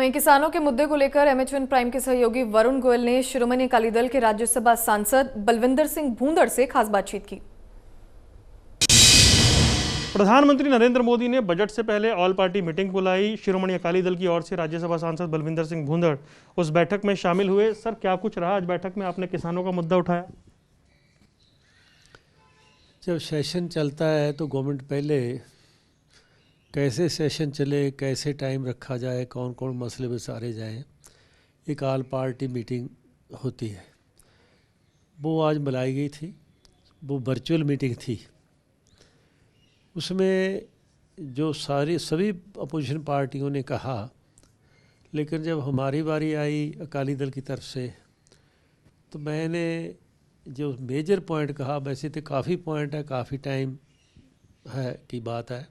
वहीं किसानों के मुद्दे को लेकर MH1 प्राइम के सहयोगी वरुण गोयल ने शिरोमणि अकाली दल के राज्यसभा सांसद बलविंदर सिंह भूंदड़ से खास बातचीत की। प्रधानमंत्री नरेंद्र मोदी ने बजट से पहले ऑल पार्टी मीटिंग बुलाई। शिरोमणि अकाली दल की ओर से राज्यसभा सांसद बलविंदर सिंह भूंदड़ उस बैठक में शामिल हुए। सर, क्या कुछ रहा आज बैठक में? आपने किसानों का मुद्दा उठाया। जब सेशन चलता है तो गवर्नमेंट पहले कैसे सेशन चले, कैसे टाइम रखा जाए, कौन कौन मसले विचारे जाएं, एक ऑल पार्टी मीटिंग होती है। वो आज बुलाई गई थी, वो वर्चुअल मीटिंग थी। उसमें जो सभी अपोजिशन पार्टियों ने कहा, लेकिन जब हमारी बारी आई अकाली दल की तरफ से तो मैंने जो मेजर पॉइंट कहा, वैसे तो काफ़ी पॉइंट है, काफ़ी टाइम है की बात है,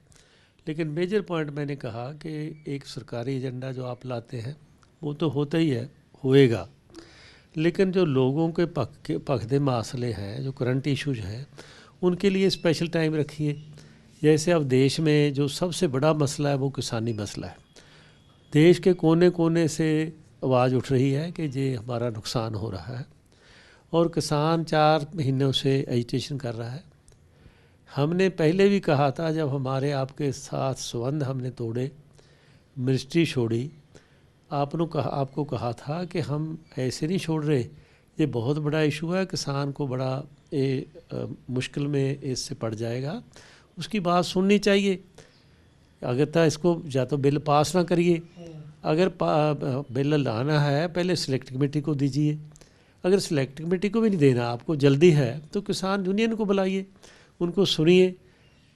लेकिन मेजर पॉइंट मैंने कहा कि एक सरकारी एजेंडा जो आप लाते हैं वो तो होता ही है, होएगा, लेकिन जो लोगों के पकड़े मसले हैं, जो करंट इश्यूज हैं, उनके लिए स्पेशल टाइम रखिए। जैसे अब देश में जो सबसे बड़ा मसला है वो किसानी मसला है। देश के कोने कोने से आवाज़ उठ रही है कि ये हमारा नुकसान हो रहा है और किसान 4 महीनों से एजिटेशन कर रहा है। हमने पहले भी कहा था, जब हमारे आपके साथ संबंध हमने तोड़े, मिनिस्ट्री छोड़ी, आपको कहा था कि हम ऐसे नहीं छोड़ रहे, ये बहुत बड़ा इशू है, किसान को बड़ा मुश्किल में इससे पड़ जाएगा, उसकी बात सुननी चाहिए। अगर तो इसको या तो बिल पास ना करिए, अगर बिल लाना है पहले सिलेक्ट कमेटी को दीजिए, अगर सिलेक्ट कमेटी को भी नहीं देना, आपको जल्दी है तो किसान यूनियन को बुलाइए, उनको सुनिए।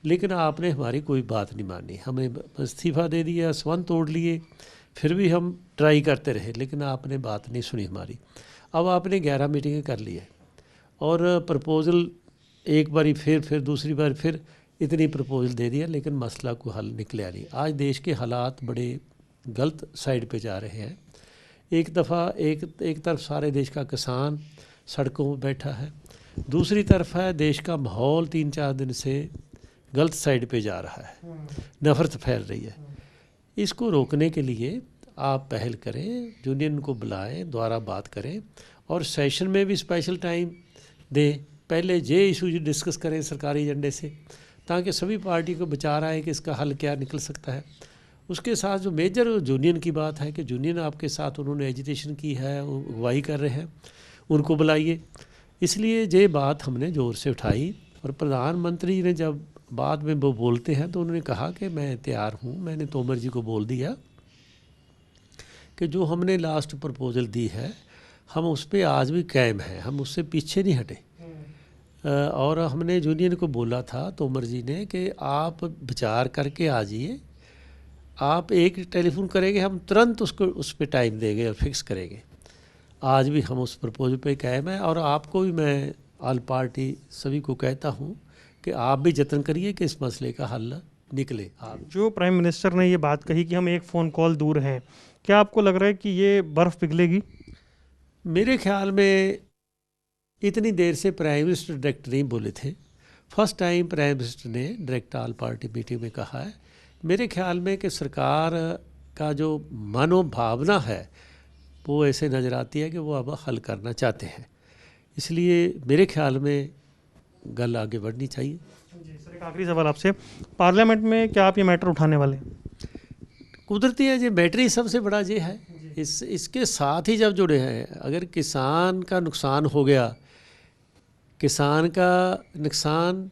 लेकिन आपने हमारी कोई बात नहीं मानी, हमें इस्तीफ़ा दे दिया, संबंध तोड़ लिए, फिर भी हम ट्राई करते रहे, लेकिन आपने बात नहीं सुनी हमारी। अब आपने 11 मीटिंगें कर ली है और प्रपोज़ल एक बारी फिर दूसरी बार फिर इतनी प्रपोजल दे दिया, लेकिन मसला को हल निकला नहीं। आज देश के हालात बड़े गलत साइड पे जा रहे हैं। एक तरफ सारे देश का किसान सड़कों पर बैठा है, दूसरी तरफ है देश का माहौल 3-4 दिन से गलत साइड पे जा रहा है, नफ़रत फैल रही है। इसको रोकने के लिए आप पहल करें, यूनियन को बुलाएं, दोबारा बात करें और सेशन में भी स्पेशल टाइम दें। पहले ये इशू डिस्कस करें सरकारी एजेंडे से, ताकि सभी पार्टी को विचार आए कि इसका हल क्या निकल सकता है। उसके साथ जो मेजर यूनियन की बात है कि यूनियन आपके साथ उन्होंने एजिटेशन की है, वो अगुवाई कर रहे हैं, उनको बुलाइए। इसलिए ये बात हमने ज़ोर से उठाई और प्रधानमंत्री ने जब बाद में वो बोलते हैं तो उन्होंने कहा कि मैं तैयार हूँ। मैंने तोमर जी को बोल दिया कि जो हमने लास्ट प्रपोज़ल दी है हम उस पर आज भी कायम हैं, हम उससे पीछे नहीं हटे। और हमने यूनियन को बोला था, तोमर जी ने, कि आप विचार करके आ जाइए, आप एक टेलीफोन करेंगे, हम तुरंत उसको उस पर टाइम देंगे और फिक्स करेंगे। आज भी हम उस प्रपोजल पे कायम हैं और आपको भी मैं ऑल पार्टी सभी को कहता हूँ कि आप भी यत्न करिए कि इस मसले का हल निकले। आप जो प्राइम मिनिस्टर ने ये बात कही कि हम एक फ़ोन कॉल दूर हैं, क्या आपको लग रहा है कि ये बर्फ़ पिघलेगी? मेरे ख्याल में इतनी देर से प्राइम मिनिस्टर डायरेक्ट नहीं बोले थे। फर्स्ट टाइम प्राइम मिनिस्टर ने डायरेक्ट ऑल पार्टी मीटिंग में कहा है। मेरे ख्याल में कि सरकार का जो मनोभावना है वो ऐसे नज़र आती है कि वो अब हल करना चाहते हैं, इसलिए मेरे ख्याल में गल आगे बढ़नी चाहिए। जी सर, एक आखिरी सवाल आपसे, पार्लियामेंट में क्या आप ये मैटर उठाने वाले हैं? कुदरती है, ये मैटर ही सबसे बड़ा ये है। इसके साथ ही जब जुड़े हैं, अगर किसान का नुकसान हो गया, किसान का नुकसान,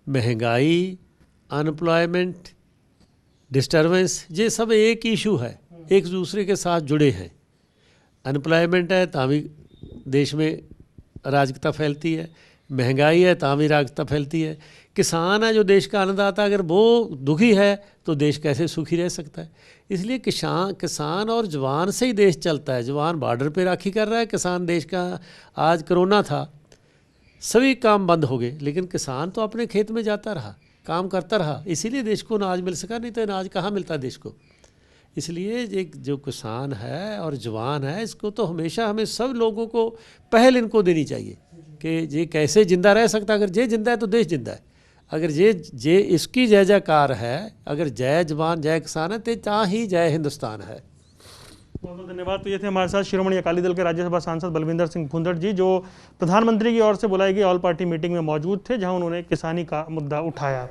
महंगाई, अनएम्प्लॉयमेंट, डिस्टर्बेंस, ये सब एक इशू है, एक दूसरे के साथ जुड़े हैं। अनएम्प्लॉयमेंट है तभी देश में अराजकता फैलती है, महंगाई है तभी अराजकता फैलती है। किसान है जो देश का अन्नदाता, अगर वो दुखी है तो देश कैसे सुखी रह सकता है। इसलिए किसान और जवान से ही देश चलता है। जवान बॉर्डर पे राखी कर रहा है, किसान देश का। आज कोरोना था, सभी काम बंद हो गए, लेकिन किसान तो अपने खेत में जाता रहा, काम करता रहा, इसीलिए देश को अनाज मिल सका, नहीं तो अनाज कहाँ मिलता देश को। इसलिए एक जो किसान है और जवान है, इसको तो हमेशा हमें सब लोगों को पहल इनको देनी चाहिए कि ये कैसे ज़िंदा रह सकता है। अगर ये ज़िंदा है तो देश ज़िंदा है। अगर ये इसकी जय जयकार है, अगर जय जवान जय किसान है तो ही जय हिंदुस्तान है। बहुत बहुत धन्यवाद। तो ये थे हमारे साथ शिरोमणि अकाली दल के राज्यसभा सांसद बलविंदर सिंह भूंदड़ जी, जो प्रधानमंत्री की ओर से बुलाई गई ऑल पार्टी मीटिंग में मौजूद थे, जहां उन्होंने किसानी का मुद्दा उठाया।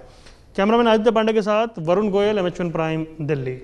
कैमरामैन आदित्य पांडे के साथ वरुण गोयल, MH1 प्राइम, दिल्ली।